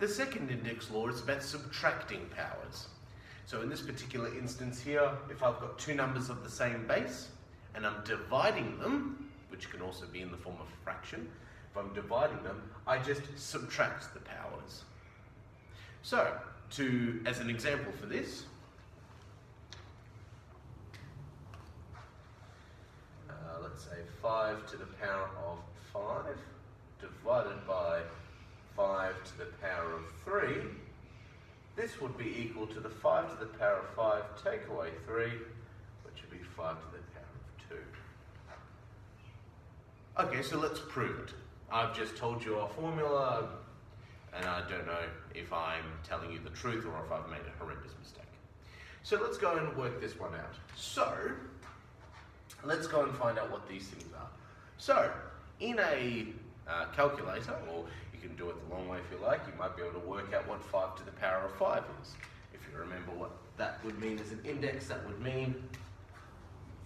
The second index law is about subtracting powers. So in this particular instance here, if I've got two numbers of the same base and I'm dividing them, which can also be in the form of a fraction, if I'm dividing them, I just subtract the powers. So, as an example for this, let's say 5 to the power of 5 divided by 5 to the power of 3, this would be equal to the 5 to the power of 5 take away 3, which would be 5 to the power of 2. Okay, so let's prove it. I've just told you our formula, and I don't know if I'm telling you the truth or if I've made a horrendous mistake. So let's go and work this one out. So, let's go and find out what these things are. So, in a calculator, or you can do it the long way if you like, you might be able to work out what 5 to the power of 5 is. If you remember what that would mean as an index, that would mean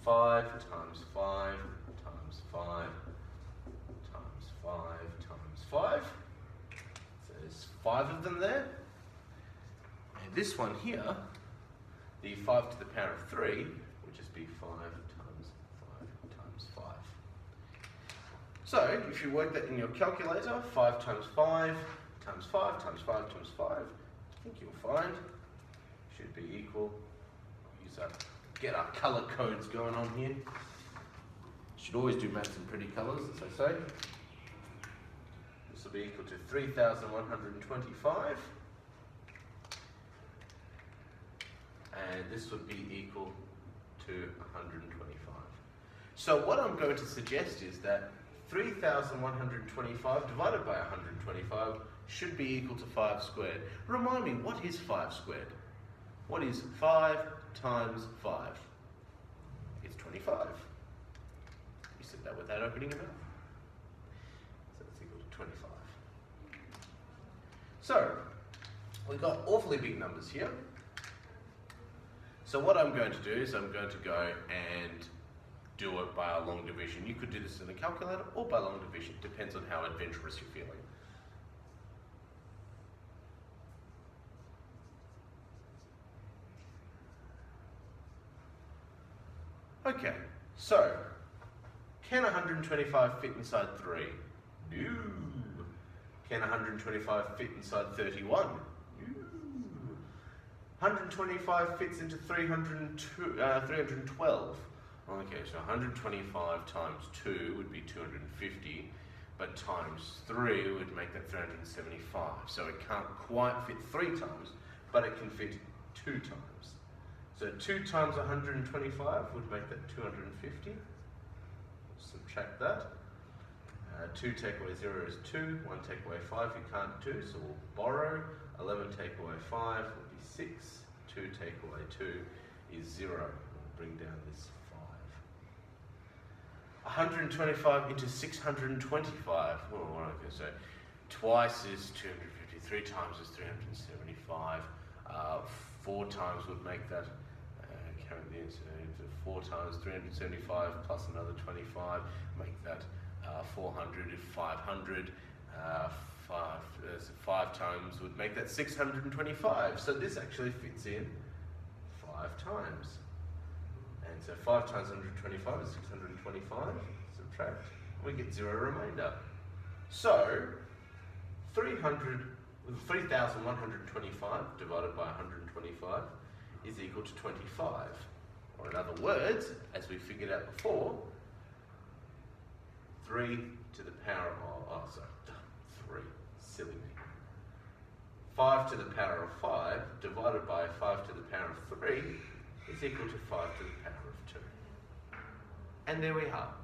5 times 5 times 5 times 5 times 5. So there's 5 of them there. And this one here, the 5 to the power of 3, would just be 5 times 5 times 5. So if you work that in your calculator, 5 times 5 times 5 times 5 times 5, I think you'll find should be equal. Use our, get our color codes going on here. Should always do maths in pretty colors, as I say. This will be equal to 3,125. And this would be equal to 125. So what I'm going to suggest is that 3,125 divided by 125 should be equal to 5 squared. Remind me, what is 5 squared? What is 5 times 5? It's 25. You said that without opening your mouth. So it's equal to 25. So, we've got awfully big numbers here. So what I'm going to do is I'm going to go and do it by a long division. You could do this in a calculator or by long division. Depends on how adventurous you're feeling. Okay, so can 125 fit inside 3? No. Can 125 fit inside 31? No. 125 fits into 312. Okay, so 125 times 2 would be 250, but times 3 would make that 375. So it can't quite fit 3 times, but it can fit 2 times. So 2 times 125 would make that 250. Subtract that. 2 take away 0 is 2, 1 take away 5 you can't do, so we'll borrow. 11 take away 5 would be 6, 2 take away 2 is 0. We'll bring down this 5. 125 into 625, oh, okay, so twice is 250, 3 times is 375, 4 times would make that, carry this, 4 times 375 plus another 25, make that 400, 500, 5 times would make that 625. So this actually fits in 5 times. And so 5 times 125 is 625. Subtract. We get 0 remainder. So 3,125 divided by 125 is equal to 25. Or in other words, as we figured out before, 3 to the power of, 3, silly me. 5 to the power of 5 divided by 5 to the power of 3 is equal to 5 to the power of 2. And there we are.